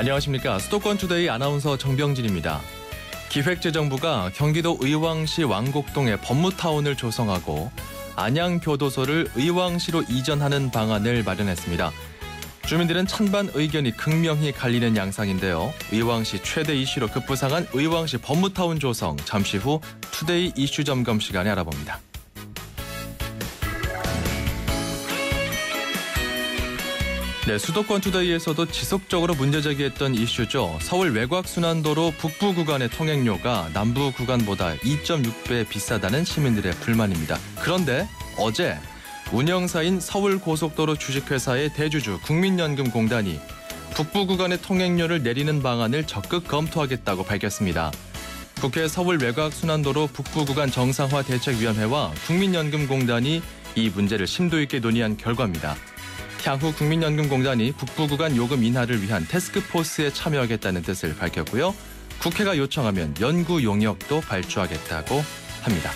안녕하십니까. 수도권투데이 아나운서 정병진입니다. 기획재정부가 경기도 의왕시 왕곡동에 법무타운을 조성하고 안양교도소를 의왕시로 이전하는 방안을 마련했습니다. 주민들은 찬반 의견이 극명히 갈리는 양상인데요. 의왕시 최대 이슈로 급부상한 의왕시 법무타운 조성, 잠시 후 투데이 이슈 점검 시간에 알아봅니다. 네, 수도권 투데이에서도 지속적으로 문제 제기했던 이슈죠. 서울 외곽순환도로 북부 구간의 통행료가 남부 구간보다 2.6배 비싸다는 시민들의 불만입니다. 그런데 어제 운영사인 서울고속도로 주식회사의 대주주 국민연금공단이 북부 구간의 통행료를 내리는 방안을 적극 검토하겠다고 밝혔습니다. 국회 서울 외곽순환도로 북부 구간 정상화 대책위원회와 국민연금공단이 이 문제를 심도 있게 논의한 결과입니다. 향후 국민연금공단이 북부 구간 요금 인하를 위한 태스크포스에 참여하겠다는 뜻을 밝혔고요. 국회가 요청하면 연구 용역도 발주하겠다고 합니다.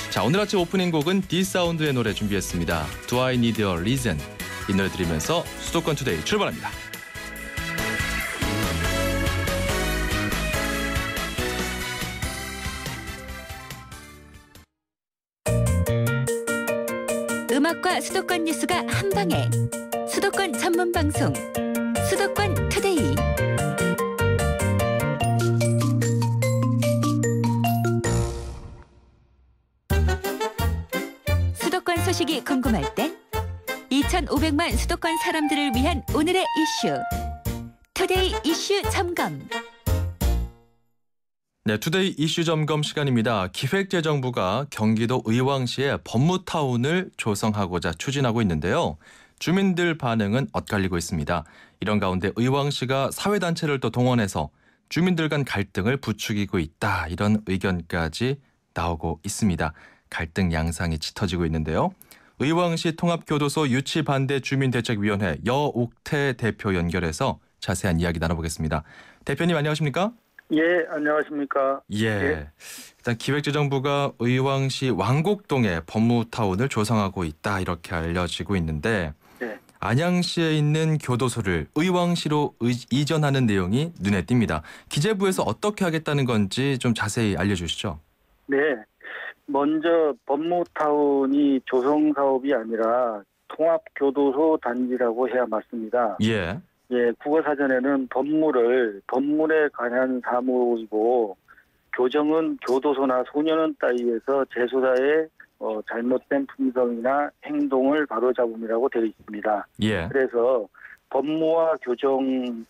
자, 오늘 아침 오프닝 곡은 D사운드의 노래 준비했습니다. Do I Need a Reason? 이 노래 들으면서 수도권 투데이 출발합니다. 음악과 수도권 뉴스가 한 방에 수도권 전문 방송 수도권 투데이. 수도권 소식이 궁금할 땐 2,500만 수도권 사람들을 위한 오늘의 이슈 투데이 이슈 점검. 네, 투데이 이슈 점검 시간입니다. 기획재정부가 경기도 의왕시에 법무타운을 조성하고자 추진하고 있는데요. 주민들 반응은 엇갈리고 있습니다. 이런 가운데 의왕시가 사회단체를 또 동원해서 주민들 간 갈등을 부추기고 있다. 이런 의견까지 나오고 있습니다. 갈등 양상이 짙어지고 있는데요. 의왕시 통합교도소 유치반대 주민대책위원회 여옥태 대표 연결해서 자세한 이야기 나눠보겠습니다. 대표님 안녕하십니까? 예, 안녕하십니까? 예. 일단 기획재정부가 의왕시 왕곡동에 법무타운을 조성하고 있다 이렇게 알려지고 있는데 네. 안양시에 있는 교도소를 의왕시로 이전하는 내용이 눈에 띕니다. 기재부에서 어떻게 하겠다는 건지 좀 자세히 알려주시죠. 네, 먼저 법무타운이 조성 사업이 아니라 통합교도소 단지라고 해야 맞습니다. 예. 예, 국어사전에는 법물에 관한 사무이고 교정은 교도소나 소년원 따위에서 재소자의 잘못된 품성이나 행동을 바로잡음이라고 되어 있습니다. 예. 그래서 법무와 교정의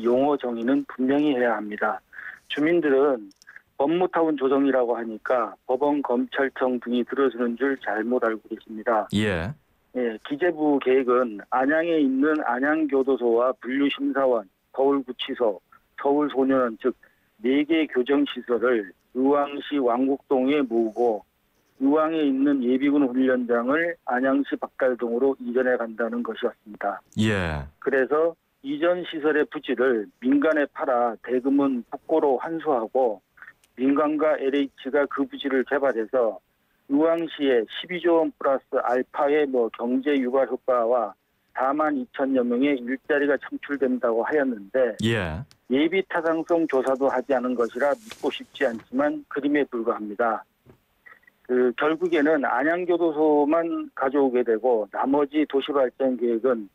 용어 정의는 분명히 해야 합니다. 주민들은 법무타운 조정이라고 하니까 법원, 검찰청 등이 들어서는 줄 잘못 알고 계십니다. 예. 예, 기재부 계획은 안양에 있는 안양교도소와 분류심사원, 서울구치소, 서울소년원 즉 4개 교정시설을 의왕시 왕곡동에 모으고 의왕에 있는 예비군 훈련장을 안양시 박달동으로 이전해 간다는 것이었습니다. 예. 그래서 이전 시설의 부지를 민간에 팔아 대금은 국고로 환수하고 민간과 LH가 그 부지를 개발해서 의왕시에 12조 원 플러스 알파의 경제 유발 효과와 4만 2천여 명의 일자리가 창출된다고 하였는데 예. 예비 타당성 조사도 하지 않은 것이라 믿고 싶지 않지만 그림에 불과합니다. 결국에는 안양교도소만 가져오게 되고 나머지 도시발전 계획은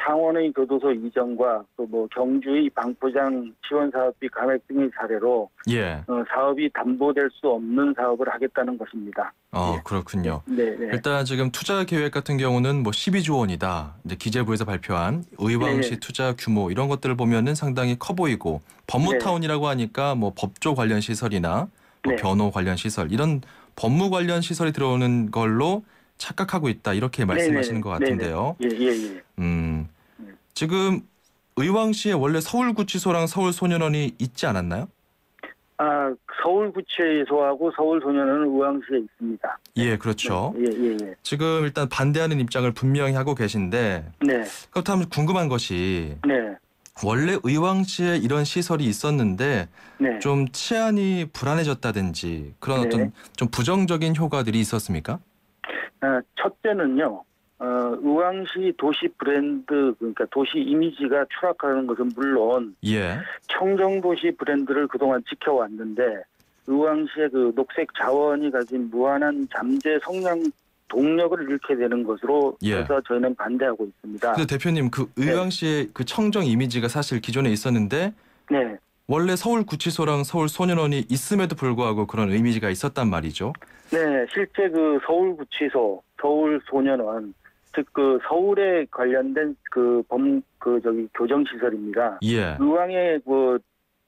창원의 교도소 이전과 또 경주의 방포장 지원 사업비 감액 등의 사례로 예. 사업이 담보될 수 없는 사업을 하겠다는 것입니다. 예. 그렇군요. 네. 일단 지금 투자 계획 같은 경우는 12조 원이다. 이제 기재부에서 발표한 의왕시 투자 규모 이런 것들을 보면은 상당히 커 보이고 법무타운이라고 하니까 법조 관련 시설이나 변호 관련 시설 이런 법무 관련 시설이 들어오는 걸로 착각하고 있다 이렇게 말씀하시는 것 같은데요. 예. 지금 의왕시에 원래 서울구치소랑 서울소년원이 있지 않았나요? 서울구치소하고 서울소년원은 의왕시에 있습니다. 예, 그렇죠. 예. 지금 일단 반대하는 입장을 분명히 하고 계신데 네. 그렇다면 궁금한 것이 네. 원래 의왕시에 이런 시설이 있었는데 좀 치안이 불안해졌다든지 그런 어떤 좀 부정적인 효과들이 있었습니까? 첫째는요. 의왕시 도시 브랜드, 그러니까 도시 이미지가 추락하는 것은 물론 예. 청정도시 브랜드를 그동안 지켜왔는데 의왕시의 그 녹색 자원이 가진 무한한 잠재 성장 동력을 잃게 되는 것으로 예. 해서 저희는 반대하고 있습니다. 근데 대표님 그 의왕시의 그 청정 이미지가 사실 기존에 있었는데 네. 원래 서울구치소랑 서울소년원이 있음에도 불구하고 그런 이미지가 있었단 말이죠. 네, 실제 그 서울구치소, 서울소년원, 즉 그 서울에 관련된 교정시설입니다. 예. 의왕에 그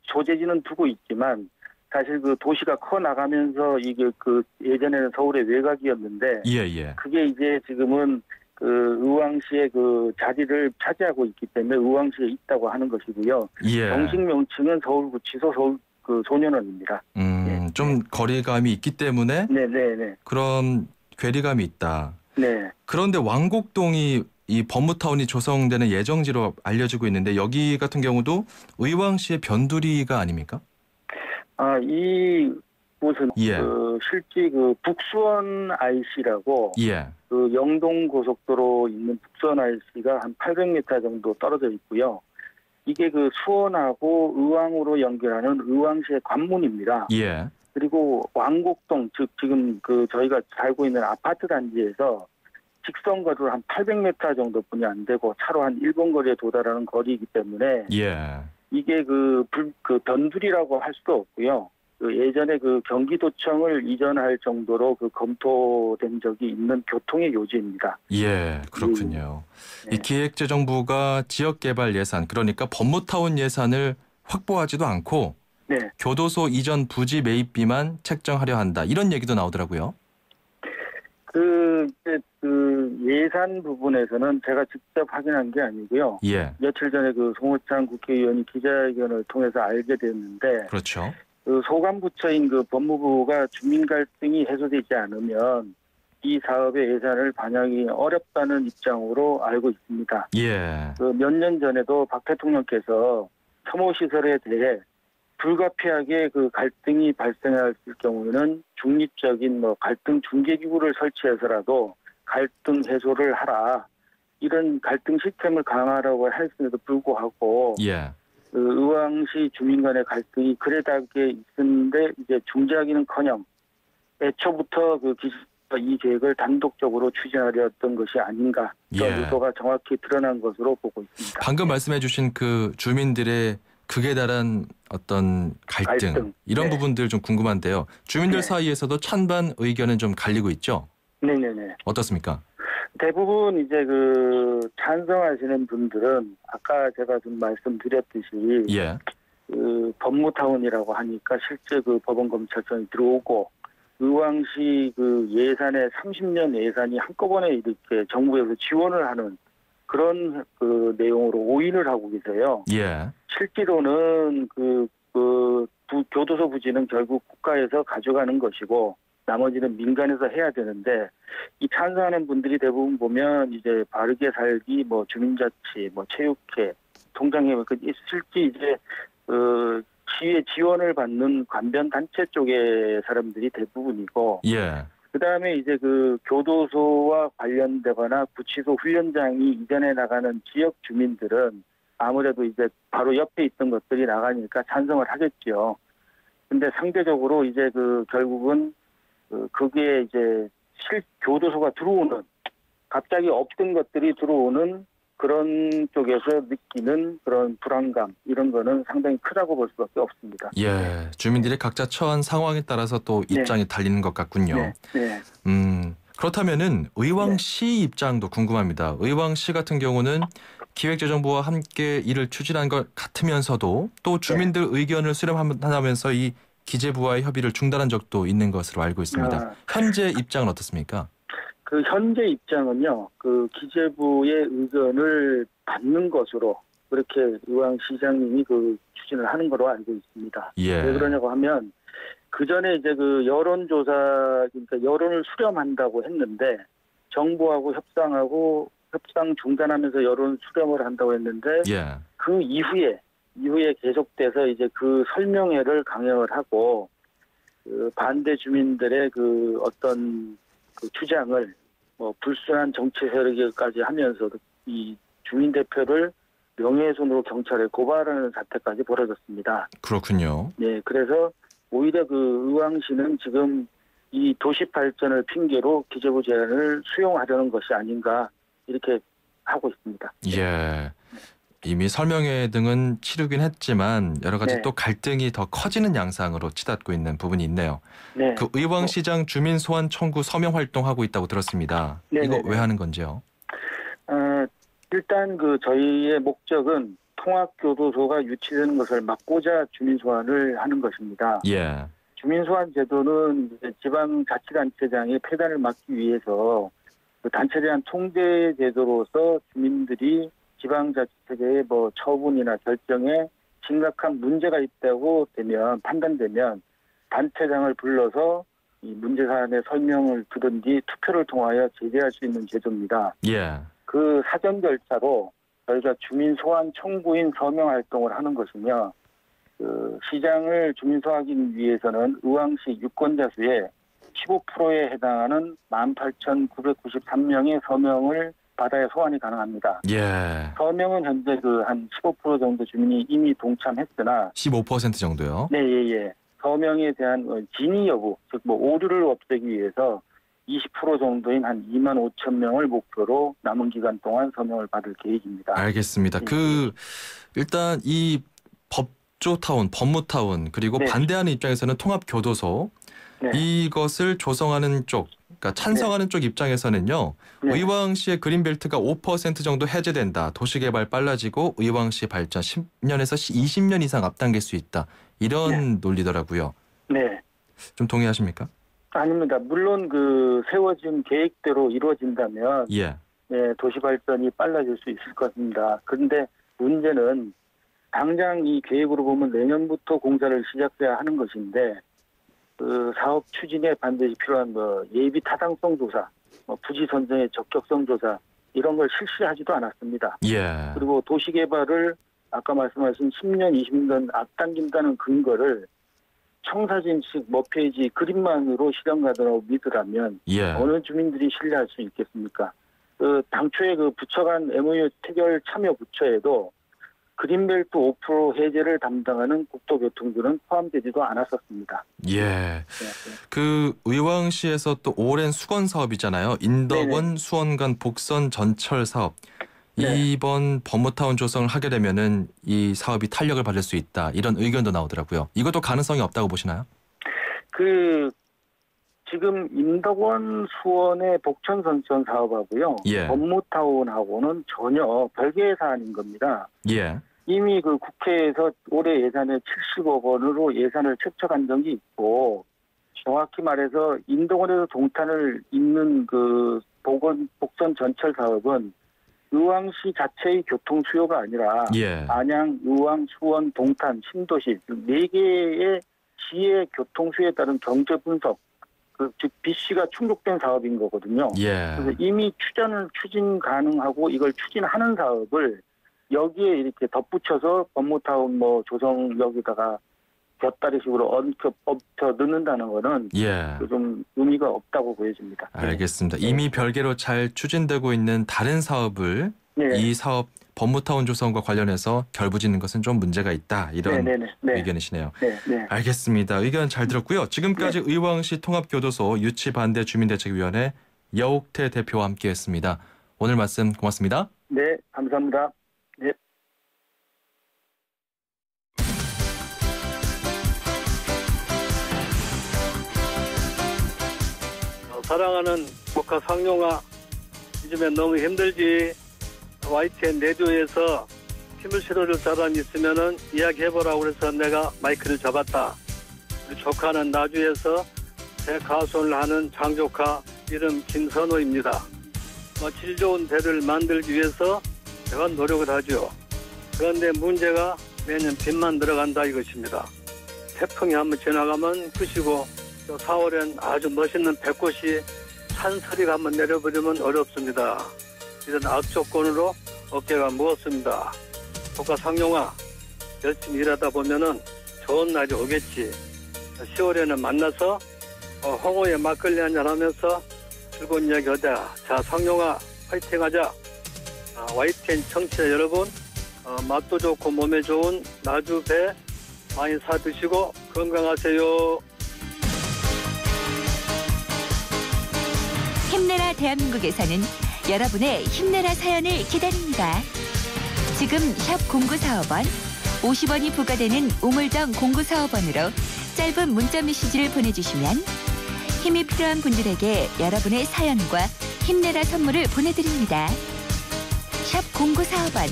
소재지는 두고 있지만 사실 그 도시가 커 나가면서 이게 그 예전에는 서울의 외곽이었는데 예. 그게 이제 지금은 그 의왕시의 그 자리를 차지하고 있기 때문에 의왕시에 있다고 하는 것이고요. 예. 정식 명칭은 서울구치소 소년원입니다. 좀 거리감이 있기 때문에 네네네. 그런 괴리감이 있다. 네. 그런데 왕곡동이 이 법무타운이 조성되는 예정지로 알려지고 있는데 여기 같은 경우도 의왕시의 변두리가 아닙니까? 이 곳은 예. 실제 그 북수원 IC라고 예. 그 영동 고속도로 있는 북수원 IC가 한 800m 정도 떨어져 있고요. 이게 그 수원하고 의왕으로 연결하는 의왕시의 관문입니다. 예. 그리고 왕곡동, 즉 지금 그 저희가 살고 있는 아파트 단지에서 직선 거리로 한 800m 정도뿐이 안 되고 차로 한 1분 거리에 도달하는 거리이기 때문에 예. 이게 그 변두리라고 할 수도 없고요. 그 예전에 그 경기도청을 이전할 정도로 그 검토된 적이 있는 교통의 요지입니다. 예, 그렇군요. 네. 이 기획재정부가 지역개발 예산, 그러니까 법무타운 예산을 확보하지도 않고 네. 교도소 이전 부지 매입비만 책정하려 한다. 이런 얘기도 나오더라고요. 그 예산 부분에서는 제가 직접 확인한 게 아니고요. 예. 며칠 전에 그 송호창 국회의원이 기자회견을 통해서 알게 됐는데, 그렇죠. 그 소관부처인 그 법무부가 주민 갈등이 해소되지 않으면 이 사업의 예산을 반영이 어렵다는 입장으로 알고 있습니다. 예. 그 몇 년 전에도 박 대통령께서 혐오 시설에 대해 불가피하게 그 갈등이 발생할 경우에는 중립적인 갈등 중재기구를 설치해서라도 갈등 해소를 하라. 이런 갈등 시스템을 강화하라고 했음에도 불구하고 예. 그 의왕시 주민 간의 갈등이 그래다게 있었는데 이제 중재하기는커녕 애초부터 이 계획을 단독적으로 추진하려던 것이 아닌가. 그 예. 의도가 정확히 드러난 것으로 보고 있습니다. 방금 말씀해주신 그 주민들의 극에 달한 어떤 갈등. 이런 네. 부분들 좀 궁금한데요. 주민들 네. 사이에서도 찬반 의견은 좀 갈리고 있죠? 네네네. 어떻습니까? 대부분 이제 찬성하시는 분들은 아까 제가 좀 말씀드렸듯이 예. 법무타운이라고 하니까 실제 법원검찰청이 들어오고 의왕시 예산의 30년 예산이 한꺼번에 이렇게 정부에서 지원을 하는 그런 내용으로 오인을 하고 계세요. 예. 실제로는 교도소 부지는 결국 국가에서 가져가는 것이고 나머지는 민간에서 해야 되는데 이 찬성하는 분들이 대부분 보면 이제 바르게 살기, 주민자치, 체육회, 통장회 실제 이제 시의 지원을 받는 관변 단체 쪽의 사람들이 대부분이고. 예. 그다음에 이제 교도소와 관련되거나 구치소 훈련장이 이전해 나가는 지역 주민들은 아무래도 이제 바로 옆에 있던 것들이 나가니까 찬성을 하겠죠. 근데 상대적으로 이제 결국은 그게 이제 교도소가 들어오는 갑자기 없던 것들이 들어오는 그런 쪽에서 느끼는 그런 불안감 이런 거는 상당히 크다고 볼 수밖에 없습니다. 예, 주민들이 각자 처한 상황에 따라서 또 입장이 달리는 것 같군요. 네. 그렇다면은 의왕시 입장도 궁금합니다. 의왕시 같은 경우는 기획재정부와 함께 이를 추진한 것 같으면서도 또 주민들 의견을 수렴하면서 이 기재부와의 협의를 중단한 적도 있는 것으로 알고 있습니다. 현재 입장은 어떻습니까? 현재 입장은요, 기재부의 의견을 받는 것으로 그렇게 의왕시장님이 추진을 하는 거로 알고 있습니다. 예. 왜 그러냐고 하면 그 전에 이제 여론조사, 그러니까 여론을 수렴한다고 했는데 정부하고 협상 중단하면서 여론 수렴을 한다고 했는데 예. 그 이후에 계속돼서 이제 설명회를 강행을 하고 반대 주민들의 어떤 주장을 뭐 불순한 정치 세력까지 하면서도 이 주민 대표를 명예훼손으로 경찰에 고발하는 사태까지 벌어졌습니다. 그렇군요. 네, 그래서 오히려 그 의왕시는 지금 이 도시 발전을 핑계로 기재부 제안을 수용하려는 것이 아닌가 이렇게 하고 있습니다. 예. 이미 설명회 등은 치르긴 했지만 여러 가지 네. 또 갈등이 더 커지는 양상으로 치닫고 있는 부분이 있네요. 네. 그 의왕시장 주민 소환 청구 서명 활동하고 있다고 들었습니다. 네, 이거 네, 왜 네. 하는 건지요? 일단 그 저희의 목적은 통합교도소가 유치되는 것을 막고자 주민 소환을 하는 것입니다. 예. 주민 소환 제도는 이제 지방자치단체장의 폐단을 막기 위해서 그 단체에 대한 통제 제도로서 주민들이 지방자치체계의 뭐 처분이나 결정에 심각한 문제가 있다고 판단되면 단체장을 불러서 이 문제 사안의 설명을 들은 뒤 투표를 통하여 제재할 수 있는 제도입니다. 예. 그 사전 절차로 저희가 주민 소환 청구인 서명 활동을 하는 것이며 그 시장을 주민 소환하기 위해서는 의왕시 유권자 수의 15%에 해당하는 18,993명의 서명을 받아야 소환이 가능합니다. 예. 서명은 현재 그 한 15% 정도 주민이 이미 동참했으나 15% 정도요. 네, 예. 서명에 대한 진위 여부, 즉 뭐 오류를 없애기 위해서 20% 정도인 한 2만 5천 명을 목표로 남은 기간 동안 서명을 받을 계획입니다. 알겠습니다. 네. 일단 이 법조타운, 법무타운 그리고 네. 반대하는 입장에서는 통합교도소 네. 이것을 조성하는 쪽, 그러니까 찬성하는 쪽 입장에서는요. 네. 의왕시의 그린벨트가 5% 정도 해제된다. 도시개발 빨라지고 의왕시 발전 10년에서 20년 이상 앞당길 수 있다. 이런 논리더라고요. 네. 좀 동의하십니까? 아닙니다. 물론 그 세워진 계획대로 이루어진다면 예. 네, 도시 발전이 빨라질 수 있을 것입니다. 그런데 문제는 당장 이 계획으로 보면 내년부터 공사를 시작해야 하는 것인데 그 사업 추진에 반드시 필요한 뭐 예비 타당성 조사, 뭐 부지 선정의 적격성 조사 이런 걸 실시하지도 않았습니다. 예. 그리고 도시 개발을 아까 말씀하신 10년, 20년 앞당긴다는 근거를 청사진식 머페이지 그림만으로 실현 가능하다고 믿으라면 예. 어느 주민들이 신뢰할 수 있겠습니까? 그 당초에 그 부처 간 MOU 체결 참여 부처에도 그린벨트 5% 해제를 담당하는 국토교통부는 포함되지도 않았었습니다. 예. 네. 그 의왕시에서 또 오랜 수건 사업이잖아요. 인덕원 네네. 수원간 복선 전철 사업. 네. 이번 법무타운 조성을 하게 되면은 이 사업이 탄력을 받을 수 있다. 이런 의견도 나오더라고요. 이것도 가능성이 없다고 보시나요? 그 지금 인덕원 수원의 복천선천 사업하고요. 예. 법무타운하고는 전혀 별개의 사안인 겁니다. 예. 이미 그 국회에서 올해 예산에 70억 원으로 예산을 채척한 적이 있고 정확히 말해서 인덕원에서 동탄을 잇는 그 복선 전철 사업은 의왕시 자체의 교통 수요가 아니라 예. 안양, 의왕, 수원, 동탄, 신도시 4개의 시의 교통 수요에 따른 경제 분석, 즉 BC가 충족된 사업인 거거든요. 예. 그래서 이미 추진 가능하고 이걸 추진하는 사업을 여기에 이렇게 덧붙여서 법무타운 뭐 조성 여기다가 곁다리식으로 얹혀 넣는다는 거는 예. 좀 의미가 없다고 보여집니다. 알겠습니다. 이미 별개로 잘 추진되고 있는 다른 사업을 네. 이 사업 법무타운 조성과 관련해서 결부짓는 것은 좀 문제가 있다. 이런 네. 의견이시네요. 네. 알겠습니다. 의견 잘 들었고요. 지금까지 의왕시 통합교도소 유치반대 주민대책위원회 여옥태 대표와 함께했습니다. 오늘 말씀 고맙습니다. 네, 감사합니다. 네. 사랑하는 조카 상용아, 요즘에 너무 힘들지. YTN 내조에서 힘을 실어줄 사람이 있으면은 이야기해보라고 그래서 내가 마이크를 잡았다. 우리 조카는 나주에서 대가수원을 하는 장조카 이름 김선호입니다. 질 좋은 대를 만들기 위해서 제가 노력을 하죠. 그런데 문제가 매년 빚만 들어간다 이것입니다. 태풍이 한번 지나가면 끝이고 또 4월엔 아주 멋있는 벚꽃이 산소리가 한번 내려버리면 어렵습니다. 이런 악조건으로 어깨가 무겁습니다. 조카 상용아, 열심히 일하다 보면은 좋은 날이 오겠지. 10월에는 만나서 홍어에 막걸리 한잔 하면서 즐거운 이야기 하자. 자, 상용아 파이팅하자. YTN 청취자 여러분, 맛도 좋고 몸에 좋은 나주배 많이 사 드시고 건강하세요. 힘내라 대한민국에서는 여러분의 힘내라 사연을 기다립니다. 지금 샵 0945번, 50원이 부과되는 우물정 0945번으로 짧은 문자 메시지를 보내주시면 힘이 필요한 분들에게 여러분의 사연과 힘내라 선물을 보내드립니다. 샵 0945번,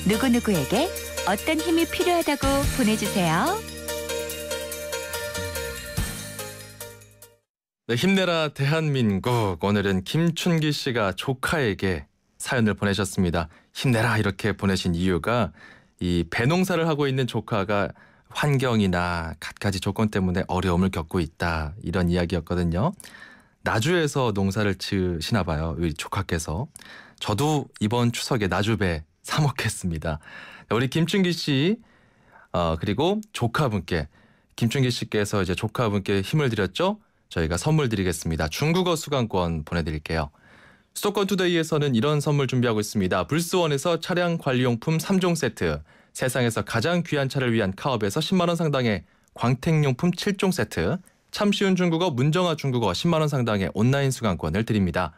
누구누구에게 어떤 힘이 필요하다고 보내주세요. 네, 힘내라 대한민국. 오늘은 김춘기 씨가 조카에게 사연을 보내셨습니다. 힘내라 이렇게 보내신 이유가 이 배농사를 하고 있는 조카가 환경이나 갖가지 조건 때문에 어려움을 겪고 있다, 이런 이야기였거든요. 나주에서 농사를 지으시나 봐요, 우리 조카께서. 저도 이번 추석에 나주배 사 먹겠습니다. 우리 김춘기 씨 그리고 조카분께, 김춘기 씨께서 이제 조카분께 힘을 드렸죠. 저희가 선물 드리겠습니다. 중국어 수강권 보내드릴게요. 수도권 투데이에서는 이런 선물 준비하고 있습니다. 불스원에서 차량 관리용품 3종 세트, 세상에서 가장 귀한 차를 위한 카업에서 10만 원 상당의 광택용품 7종 세트, 참 쉬운 중국어 문정아 중국어 10만 원 상당의 온라인 수강권을 드립니다.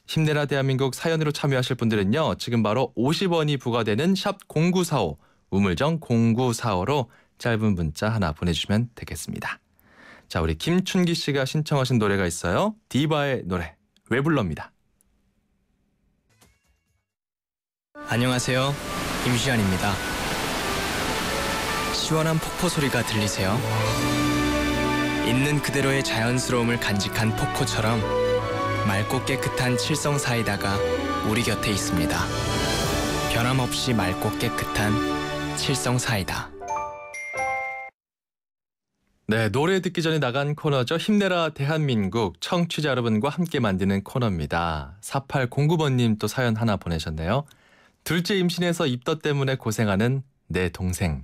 힘내라 대한민국 사연으로 참여하실 분들은요, 지금 바로 50원이 부과되는 샵 0945, 우물정 0945로 짧은 문자 하나 보내주시면 되겠습니다. 자, 우리 김춘기 씨가 신청하신 노래가 있어요. 디바의 노래, 왜 불럽니다. 안녕하세요, 임시완입니다. 시원한 폭포 소리가 들리세요? 있는 그대로의 자연스러움을 간직한 폭포처럼 맑고 깨끗한 칠성 사이다가 우리 곁에 있습니다. 변함없이 맑고 깨끗한 칠성 사이다. 네, 노래 듣기 전에 나간 코너죠. 힘내라 대한민국, 청취자 여러분과 함께 만드는 코너입니다. 4809번님 또 사연 하나 보내셨네요. 둘째 임신해서 입덧 때문에 고생하는 내 동생.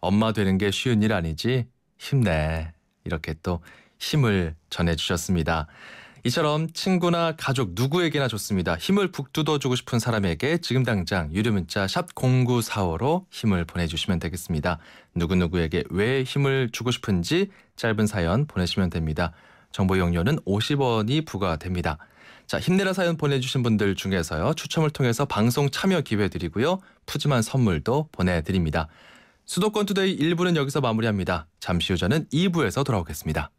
엄마 되는 게 쉬운 일 아니지? 힘내. 이렇게 또 힘을 전해주셨습니다. 이처럼 친구나 가족 누구에게나 좋습니다. 힘을 북돋워주고 싶은 사람에게 지금 당장 유료문자 샵 0945로 힘을 보내주시면 되겠습니다. 누구누구에게 왜 힘을 주고 싶은지 짧은 사연 보내시면 됩니다. 정보 이용료는 50원이 부과됩니다. 자, 힘내라 사연 보내주신 분들 중에서요, 추첨을 통해서 방송 참여 기회 드리고요, 푸짐한 선물도 보내드립니다. 수도권 투데이 1부는 여기서 마무리합니다. 잠시 후 저는 2부에서 돌아오겠습니다.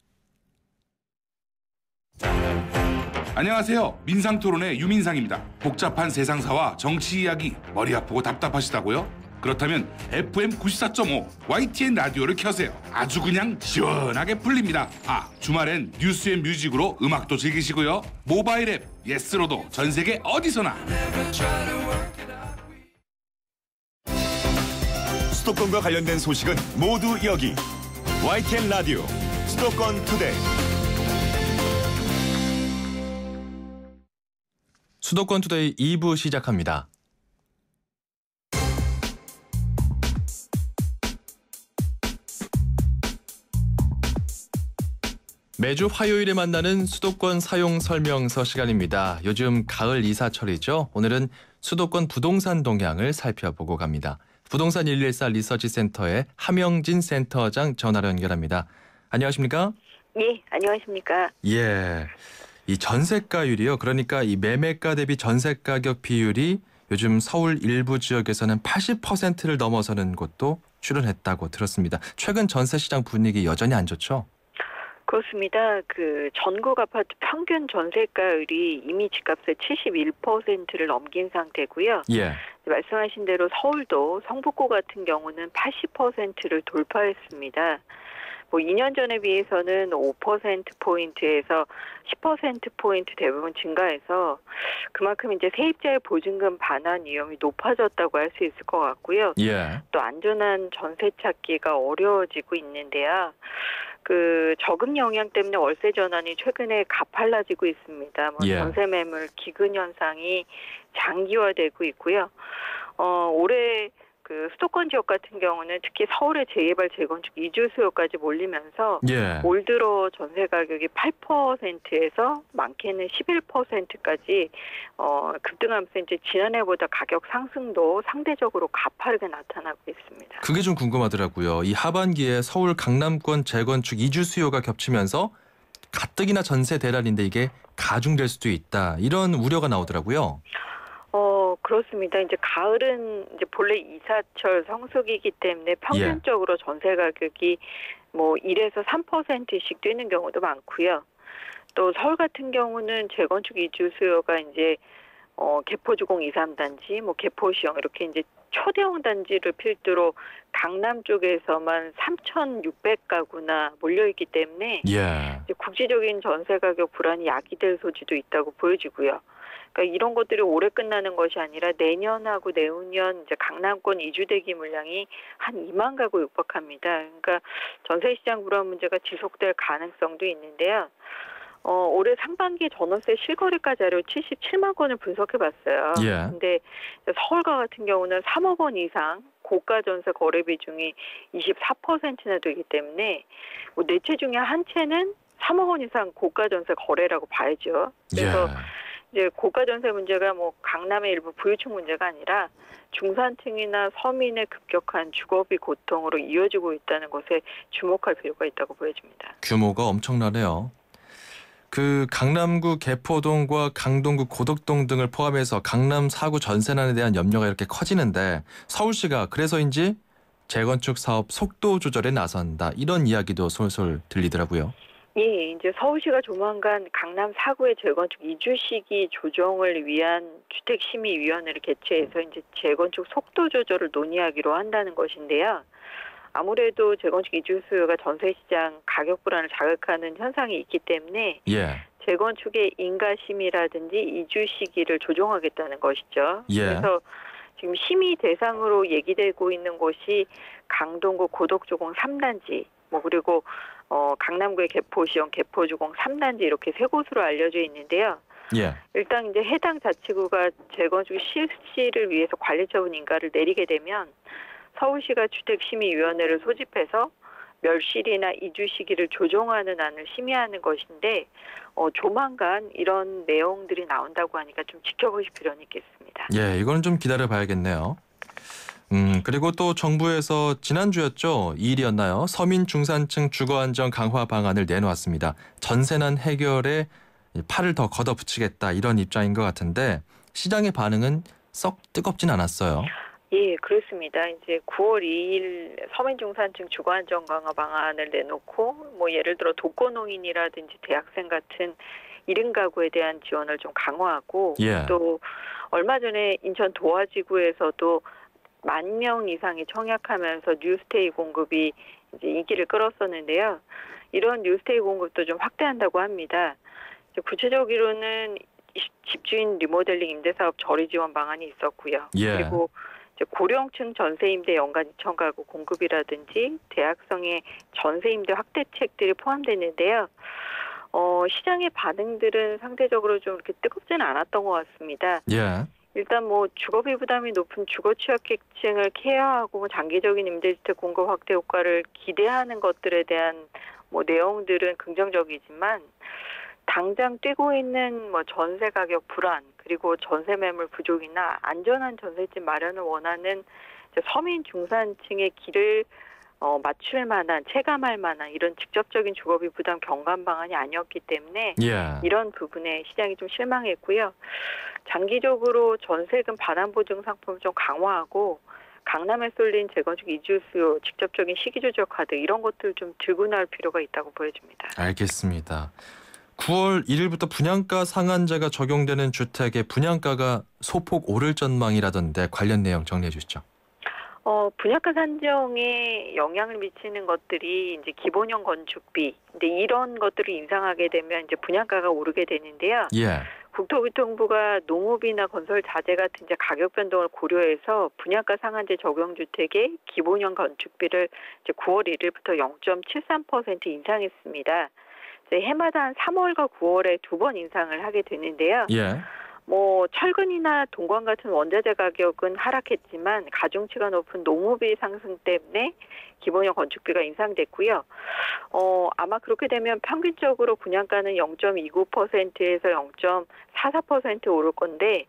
안녕하세요. 민상토론의 유민상입니다. 복잡한 세상사와 정치 이야기 머리 아프고 답답하시다고요? 그렇다면 FM 94.5 YTN 라디오를 켜세요. 아주 그냥 시원하게 풀립니다. 주말엔 뉴스 앤 뮤직으로 음악도 즐기시고요. 모바일 앱 예스로도 전 세계 어디서나. 수도권과 관련된 소식은 모두 여기 YTN 라디오 수도권 투데이. 수도권 투데이 2부 시작합니다. 매주 화요일에 만나는 수도권 사용 설명서 시간입니다. 요즘 가을 이사철이죠. 오늘은 수도권 부동산 동향을 살펴보고 갑니다. 부동산 114 리서치 센터의 하명진 센터장 전화로 연결합니다. 안녕하십니까? 예, 안녕하십니까? 예. 이 전세가율이요. 그러니까 이 매매가 대비 전세 가격 비율이 요즘 서울 일부 지역에서는 80%를 넘어서는 곳도 출현했다고 들었습니다. 최근 전세 시장 분위기 여전히 안 좋죠? 그렇습니다. 그 전국 아파트 평균 전세가율이 이미 집값의 71%를 넘긴 상태고요. 예. 말씀하신 대로 서울도 성북구 같은 경우는 80%를 돌파했습니다. 2년 전에 비해서는 5%포인트에서 10%포인트 대부분 증가해서 그만큼 이제 세입자의 보증금 반환 위험이 높아졌다고 할 수 있을 것 같고요. 예. 또 안전한 전세 찾기가 어려워지고 있는데요. 그 저금 영향 때문에 월세 전환이 최근에 가팔라지고 있습니다. 예. 전세 매물 기근 현상이 장기화되고 있고요. 올해 그 수도권 지역 같은 경우는 특히 서울의 재개발 재건축 이주 수요까지 몰리면서 예. 올 들어 전세 가격이 8%에서 많게는 11%까지 급등하면서 이제 지난해보다 가격 상승도 상대적으로 가파르게 나타나고 있습니다. 그게 좀 궁금하더라고요. 이 하반기에 서울 강남권 재건축 이주 수요가 겹치면서 가뜩이나 전세 대란인데 이게 가중될 수도 있다. 이런 우려가 나오더라고요. 그렇습니다. 이제 가을은 이제 본래 이사철 성수기이기 때문에 평균적으로 전세 가격이 뭐 1에서 3%씩 뛰는 경우도 많고요. 또 서울 같은 경우는 재건축 이주 수요가 이제 개포주공 2, 3단지, 뭐 개포시형 이렇게 이제 초대형 단지를 필두로 강남 쪽에서만 3,600가구나 몰려 있기 때문에 예. 이제 국지적인 전세 가격 불안이 야기될 소지도 있다고 보여지고요. 그러니까 이런 것들이 올해 끝나는 것이 아니라 내년하고 내후년 이제 강남권 이주 대기 물량이 한 2만 가구 육박합니다. 그러니까 전세 시장 불안 문제가 지속될 가능성도 있는데요. 올해 상반기 전월세 실거래가 자료 77만 건을 분석해봤어요. 예. 근데 서울과 같은 경우는 3억 원 이상 고가 전세 거래 비중이 24%나 되기 때문에 뭐 4채 중에 한 채는 3억 원 이상 고가 전세 거래라고 봐야죠. 그래서 이제 고가 전세 문제가 뭐 강남의 일부 부유층 문제가 아니라 중산층이나 서민의 급격한 주거비 고통으로 이어지고 있다는 것에 주목할 필요가 있다고 보여집니다. 규모가 엄청나네요. 그 강남구 개포동과 강동구 고덕동 등을 포함해서 강남 4구 전세난에 대한 염려가 이렇게 커지는데 서울시가 그래서인지 재건축 사업 속도 조절에 나선다. 이런 이야기도 솔솔 들리더라고요. 예, 이제 서울시가 조만간 강남 4구의 재건축 이주 시기 조정을 위한 주택심의위원회를 개최해서 이제 재건축 속도 조절을 논의하기로 한다는 것인데요. 아무래도 재건축 이주 수요가 전세 시장 가격 불안을 자극하는 현상이 있기 때문에 재건축의 인가심의라든지 이주 시기를 조정하겠다는 것이죠. 그래서 지금 심의 대상으로 얘기되고 있는 곳이 강동구 고덕주공 3단지, 뭐 그리고 강남구의 개포시형 개포주공 3단지 이렇게 세 곳으로 알려져 있는데요. 일단 이제 해당 자치구가 재건축 실시를 위해서 관리처분 인가를 내리게 되면 서울시가 주택심의위원회를 소집해서 멸실이나 이주 시기를 조정하는 안을 심의하는 것인데 조만간 이런 내용들이 나온다고 하니까 좀 지켜보실 필요는 있겠습니다. 예, 이거는 좀 기다려봐야겠네요. 그리고 또 정부에서 지난주였죠. 2일이었나요? 서민 중산층 주거안정 강화 방안을 내놓았습니다. 전세난 해결에 팔을 더 걷어붙이겠다 이런 입장인 것 같은데 시장의 반응은 썩 뜨겁진 않았어요. 예, 그렇습니다. 이제 9월 2일 서민 중산층 주거 안정 강화 방안을 내놓고 뭐 예를 들어 독거노인이라든지 대학생 같은 1인 가구에 대한 지원을 좀 강화하고 또 얼마 전에 인천 도화지구에서도 10,000명 이상이 청약하면서 뉴스테이 공급이 이제 인기를 끌었었는데요. 이런 뉴스테이 공급도 좀 확대한다고 합니다. 구체적으로는 집주인 리모델링 임대사업 저리 지원 방안이 있었고요. 그리고 고령층 전세임대 연간 2,000가구 공급이라든지 대학생의 전세임대 확대책들이 포함됐는데요. 시장의 반응들은 상대적으로 좀 이렇게 뜨겁지는 않았던 것 같습니다. 일단 뭐 주거비 부담이 높은 주거 취약계층을 케어하고 장기적인 임대주택 공급 확대 효과를 기대하는 것들에 대한 뭐 내용들은 긍정적이지만 당장 뛰고 있는 뭐 전세 가격 불안 그리고 전세 매물 부족이나 안전한 전세집 마련을 원하는 서민 중산층의 길을 맞출 만한 체감할 만한 이런 직접적인 주거비 부담 경감 방안이 아니었기 때문에 이런 부분에 시장이 좀 실망했고요. 장기적으로 전세금 반환 보증 상품을 좀 강화하고 강남에 쏠린 재건축 이주 수요, 직접적인 시기 조절 카드 이런 것들 좀 들고 나올 필요가 있다고 보여집니다. 알겠습니다. 9월 1일부터 분양가 상한제가 적용되는 주택의 분양가가 소폭 오를 전망이라던데 관련 내용 정리해 주시죠. 분양가 산정에 영향을 미치는 것들이 이제 기본형 건축비, 근데 이런 것들을 인상하게 되면 이제 분양가가 오르게 되는데요. 국토교통부가 농업이나 건설 자재 같은 이제 가격 변동을 고려해서 분양가 상한제 적용 주택의 기본형 건축비를 이제 9월 1일부터 0.73% 인상했습니다. 해마다 한 3월과 9월에 2번 인상을 하게 되는데요. 철근이나 동광 같은 원자재 가격은 하락했지만 가중치가 높은 농업비 상승 때문에 기본형 건축비가 인상됐고요. 아마 그렇게 되면 평균적으로 분양가는 0.29%에서 0.44% 오를 건데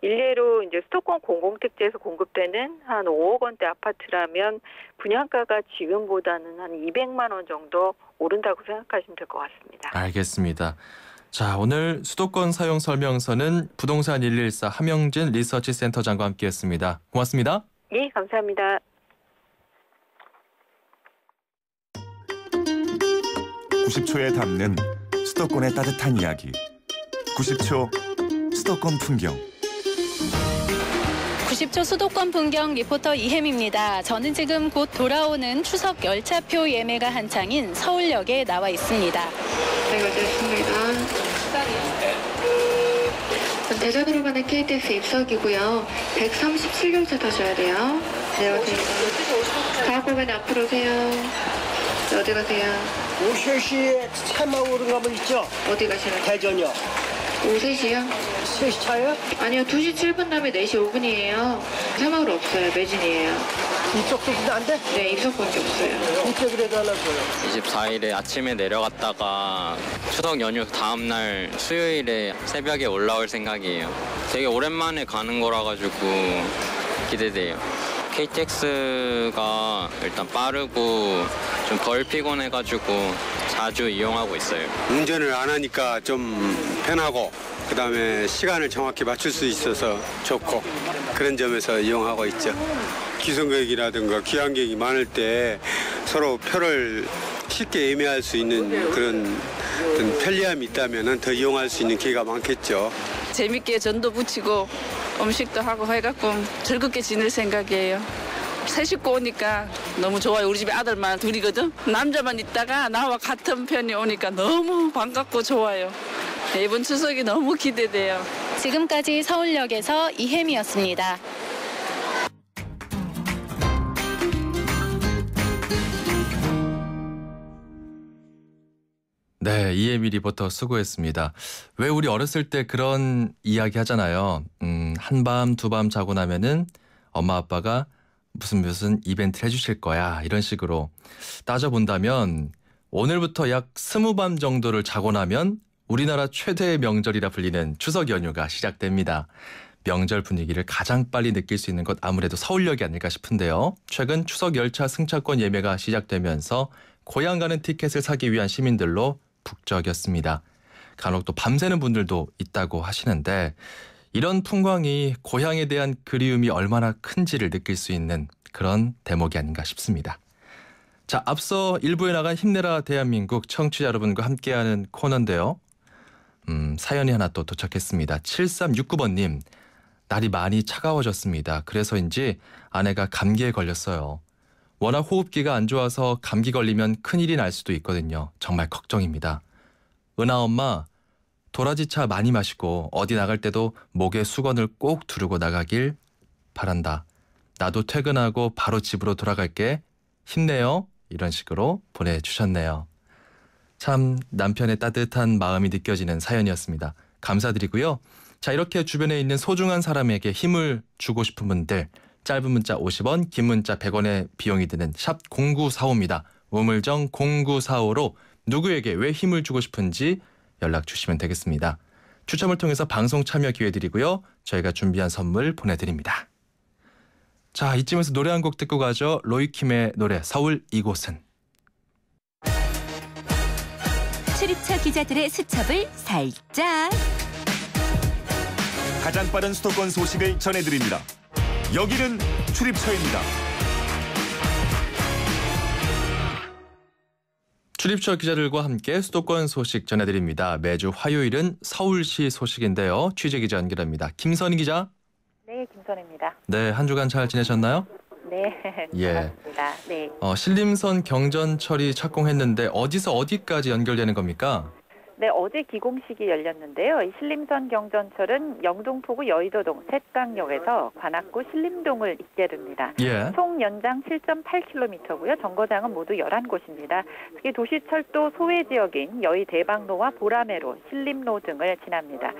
일례로 이제 수도권 공공택지에서 공급되는 한 5억 원대 아파트라면 분양가가 지금보다는 한 200만 원 정도 오른다고 생각하시면 될 것 같습니다. 알겠습니다. 자, 오늘 수도권 사용 설명서는 부동산 114 함영진 리서치 센터장과 함께했습니다. 고맙습니다. 예, 감사합니다. (90초에) 담는 수도권의 따뜻한 이야기. 90초 수도권 풍경. 90초 수도권 풍경 리포터 이혜미입니다. 저는 지금 곧 돌아오는 추석 열차표 예매가 한창인 서울역에 나와 있습니다. 네, 맞습니다. 대전으로 가는 KTX 입석이고요. 137열차 타셔야 돼요. 네, 맞습니다. 다음번에 앞으로 오세요. 네, 어디 가세요? 오셋시에 차만 오른 가면 있죠? 어디 가시는? 대전이요. 오셋이요? 3시 차요? 아니요, 2시 7분 다음에 4시 5분이에요. 새마을 없어요. 매진이에요. 입석도 안 돼? 네, 입석밖에 없어요. 입석이라도 하나 줘요. 24일에 아침에 내려갔다가 추석 연휴 다음날 수요일에 새벽에 올라올 생각이에요. 되게 오랜만에 가는 거라 가지고 기대돼요. KTX가 일단 빠르고 좀 덜 피곤해가지고 자주 이용하고 있어요. 운전을 안 하니까 좀 편하고 그다음에 시간을 정확히 맞출 수 있어서 좋고 그런 점에서 이용하고 있죠. 기성객이라든가 귀향객이 많을 때 서로 표를 쉽게 예매할 수 있는 그런 어떤 편리함이 있다면 더 이용할 수 있는 기회가 많겠죠. 재밌게 전도 붙이고 음식도 하고 해갖고 즐겁게 지낼 생각이에요. 새 식구 오니까 너무 좋아요. 우리 집에 아들만 둘이거든. 남자만 있다가 나와 같은 편이 오니까 너무 반갑고 좋아요. 이번 추석이 너무 기대돼요. 지금까지 서울역에서 이혜미였습니다. 네, 이혜미 리포터 수고했습니다. 왜 우리 어렸을 때 그런 이야기 하잖아요. 한밤 두밤 자고 나면은 엄마 아빠가 무슨 이벤트를 해주실 거야, 이런 식으로 따져본다면 오늘부터 약 20밤 정도를 자고 나면 우리나라 최대의 명절이라 불리는 추석 연휴가 시작됩니다. 명절 분위기를 가장 빨리 느낄 수 있는 것 아무래도 서울역이 아닐까 싶은데요. 최근 추석 열차 승차권 예매가 시작되면서 고향 가는 티켓을 사기 위한 시민들로 북적였습니다. 간혹 또 밤새는 분들도 있다고 하시는데 이런 풍광이 고향에 대한 그리움이 얼마나 큰지를 느낄 수 있는 그런 대목이 아닌가 싶습니다. 자, 앞서 1부에 나간 힘내라 대한민국 청취자 여러분과 함께하는 코너인데요. 사연이 하나 또 도착했습니다. 7369번님, 날이 많이 차가워졌습니다. 그래서인지 아내가 감기에 걸렸어요. 워낙 호흡기가 안 좋아서 감기 걸리면 큰일이 날 수도 있거든요. 정말 걱정입니다. 은하 엄마, 도라지차 많이 마시고 어디 나갈 때도 목에 수건을 꼭 두르고 나가길 바란다. 나도 퇴근하고 바로 집으로 돌아갈게. 힘내요. 이런 식으로 보내주셨네요. 참 남편의 따뜻한 마음이 느껴지는 사연이었습니다. 감사드리고요. 자, 이렇게 주변에 있는 소중한 사람에게 힘을 주고 싶은 분들, 짧은 문자 50원, 긴 문자 100원의 비용이 드는 샵 0945입니다. 우물정 0945로 누구에게 왜 힘을 주고 싶은지 연락 주시면 되겠습니다. 추첨을 통해서 방송 참여 기회 드리고요. 저희가 준비한 선물 보내드립니다. 자, 이쯤에서 노래 한 곡 듣고 가죠. 로이킴의 노래 서울 이곳은. 출입처 기자들의 수첩을 살짝. 가장 빠른 수도권 소식을 전해드립니다. 여기는 출입처입니다. 출입처 기자들과 함께 수도권 소식 전해드립니다. 매주 화요일은 서울시 소식인데요. 취재기자 연결합니다. 김선희 기자. 네, 김선희입니다. 네, 한 주간 잘 지내셨나요? 네, 예. 반갑습니다. 네. 신림선 경전철이 착공했는데 어디서 어디까지 연결되는 겁니까? 네, 어제 기공식이 열렸는데요. 이 신림선 경전철은 영등포구 여의도동 셋강역에서 관악구 신림동을 잇게 됩니다. 예. 총 연장 7.8km고요. 정거장은 모두 11곳입니다. 특히 도시철도 소외 지역인 여의 대방로와 보라매로, 신림로 등을 지납니다.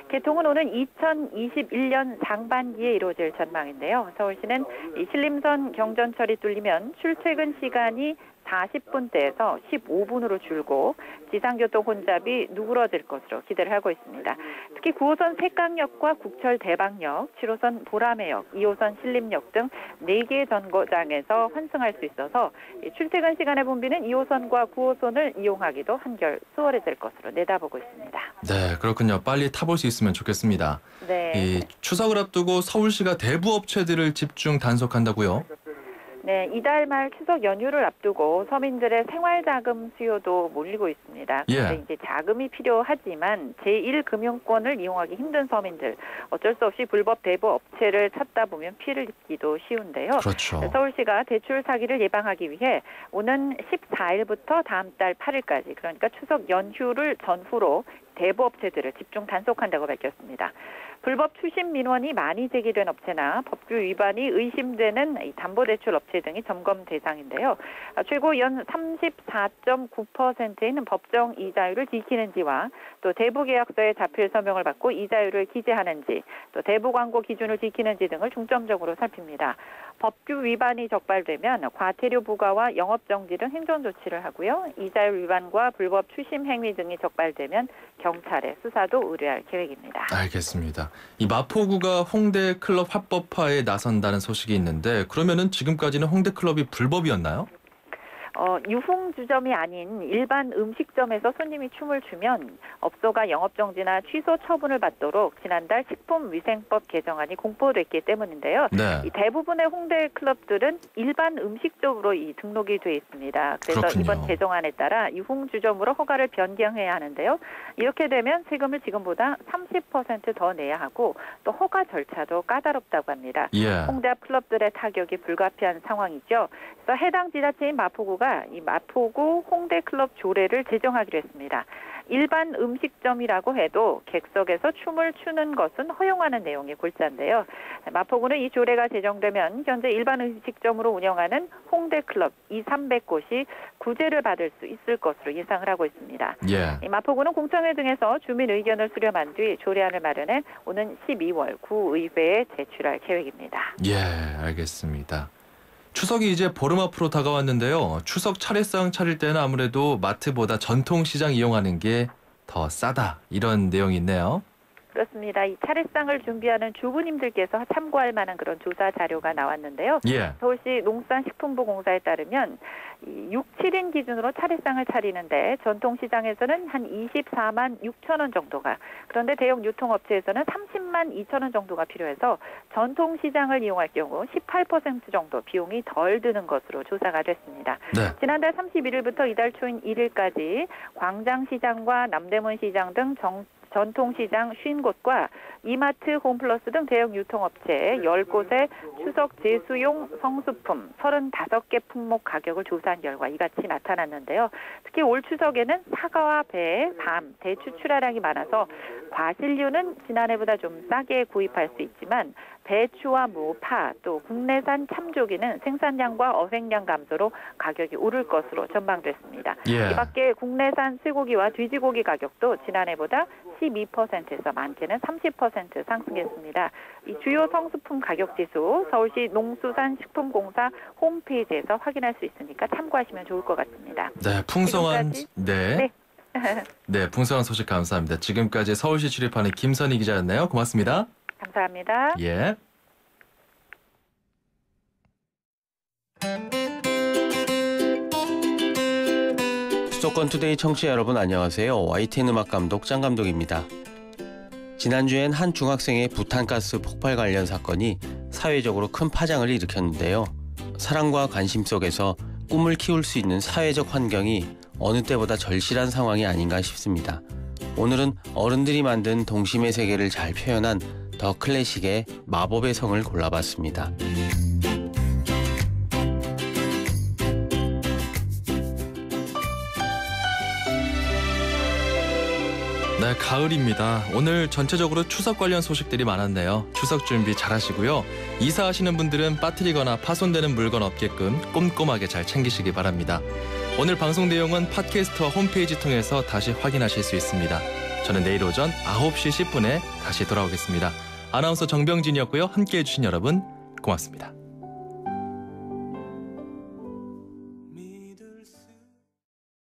개통은 오는 2021년 상반기에 이루어질 전망인데요. 서울시는 이 신림선 경전철이 뚫리면 출퇴근 시간이 40분대에서 15분으로 줄고 지상교통 혼잡이 누그러질 것으로 기대를 하고 있습니다. 특히 9호선 색강역과 국철 대방역, 7호선 보라매역, 2호선 신림역 등 4개의 정거장에서 환승할 수 있어서 출퇴근 시간의 붐비는 2호선과 9호선을 이용하기도 한결 수월해질 것으로 내다보고 있습니다. 네, 그렇군요. 빨리 타볼 수 있으면 좋겠습니다. 네. 이 추석을 앞두고 서울시가 대부 업체들을 집중 단속한다고요? 네, 이달 말 추석 연휴를 앞두고 서민들의 생활자금 수요도 몰리고 있습니다. 그런데 이제 자금이 필요하지만 제1금융권을 이용하기 힘든 서민들, 어쩔 수 없이 불법 대부 업체를 찾다 보면 피해를 입기도 쉬운데요. 그렇죠. 서울시가 대출 사기를 예방하기 위해 오는 14일부터 다음 달 8일까지, 그러니까 추석 연휴를 전후로 대부 업체들을 집중 단속한다고 밝혔습니다. 불법 추심 민원이 많이 제기된 업체나 법규 위반이 의심되는 이 담보대출 업체 등이 점검 대상인데요. 최고 연 34.9%에 있는 법정 이자율을 지키는지와 또 대부 계약서에 자필 서명을 받고 이자율을 기재하는지, 또 대부 광고 기준을 지키는지 등을 중점적으로 살핍니다. 법규 위반이 적발되면 과태료 부과와 영업정지 등 행정 조치를 하고요. 이자율 위반과 불법 추심 행위 등이 적발되면 경찰에 수사도 의뢰할 계획입니다. 알겠습니다. 이 마포구가 홍대 클럽 합법화에 나선다는 소식이 있는데 그러면은 지금까지는 홍대 클럽이 불법이었나요? 유흥주점이 아닌 일반 음식점에서 손님이 춤을 추면 업소가 영업정지나 취소 처분을 받도록 지난달 식품위생법 개정안이 공포됐기 때문인데요. 네. 이 대부분의 홍대 클럽들은 일반 음식점으로 등록이 돼 있습니다. 그래서 그렇군요. 이번 개정안에 따라 유흥주점으로 허가를 변경해야 하는데요. 이렇게 되면 세금을 지금보다 30% 더 내야 하고 또 허가 절차도 까다롭다고 합니다. 예. 홍대 앞 클럽들의 타격이 불가피한 상황이죠. 그래서 해당 지자체인 마포구가 이 마포구 홍대 클럽 조례를 제정하기로 했습니다. 일반 음식점이라고 해도 객석에서 춤을 추는 것은 허용하는 내용의 골자인데요. 마포구는 이 조례가 제정되면 현재 일반 음식점으로 운영하는 홍대 클럽 200~300곳이 구제를 받을 수 있을 것으로 예상을 하고 있습니다. 예. 이 마포구는 공청회 등에서 주민 의견을 수렴한 뒤 조례안을 마련해 오는 12월 구의회에 제출할 계획입니다. 예, 알겠습니다. 추석이 이제 보름 앞으로 다가왔는데요. 추석 차례상 차릴 때는 아무래도 마트보다 전통시장 이용하는 게 더 싸다, 이런 내용이 있네요. 그렇습니다. 이 차례상을 준비하는 주부님들께서 참고할 만한 그런 조사 자료가 나왔는데요. 예. 서울시 농수산식품부공사에 따르면 6, 7인 기준으로 차례상을 차리는데 전통시장에서는 한 24만 6천 원 정도가, 그런데 대형 유통업체에서는 30만 2천 원 정도가 필요해서 전통시장을 이용할 경우 18% 정도 비용이 덜 드는 것으로 조사가 됐습니다. 네. 지난달 31일부터 이달 초인 1일까지 광장시장과 남대문시장 등 전통시장 50곳과 이마트, 홈플러스 등 대형 유통업체 10곳의 추석 제수용 성수품 35개 품목 가격을 조사한 결과 이같이 나타났는데요. 특히 올 추석에는 사과와 배, 밤, 대추 출하량이 많아서 과실류는 지난해보다 좀 싸게 구입할 수 있지만 배추와 무, 파, 또 국내산 참조기는 생산량과 어획량 감소로 가격이 오를 것으로 전망됐습니다. 예. 이 밖에 국내산 쇠고기와 돼지고기 가격도 지난해보다 12%에서 많게는 30% 상승했습니다. 이 주요 성수품 가격 지수 서울시 농수산식품공사 홈페이지에서 확인할 수 있으니까 참고하시면 좋을 것 같습니다. 네, 풍성한 네. 네, 풍성한 소식 감사합니다. 지금까지 서울시 출입하는 김선희 기자였네요. 고맙습니다. 감사합니다. 예. 수도권 투데이 청취자 여러분 안녕하세요. YTN 음악 감독 장 감독입니다. 지난주엔 한 중학생의 부탄가스 폭발 관련 사건이 사회적으로 큰 파장을 일으켰는데요. 사랑과 관심 속에서 꿈을 키울 수 있는 사회적 환경이 어느 때보다 절실한 상황이 아닌가 싶습니다. 오늘은 어른들이 만든 동심의 세계를 잘 표현한 더 클래식의 마법의 성을 골라봤습니다. 네, 가을입니다. 오늘 전체적으로 추석 관련 소식들이 많았네요. 추석 준비 잘 하시고요. 이사하시는 분들은 빠뜨리거나 파손되는 물건 없게끔 꼼꼼하게 잘 챙기시기 바랍니다. 오늘 방송 내용은 팟캐스트와 홈페이지 통해서 다시 확인하실 수 있습니다. 저는 내일 오전 9시 10분에 다시 돌아오겠습니다. 아나운서 정병진이었고요. 함께해 주신 여러분 고맙습니다.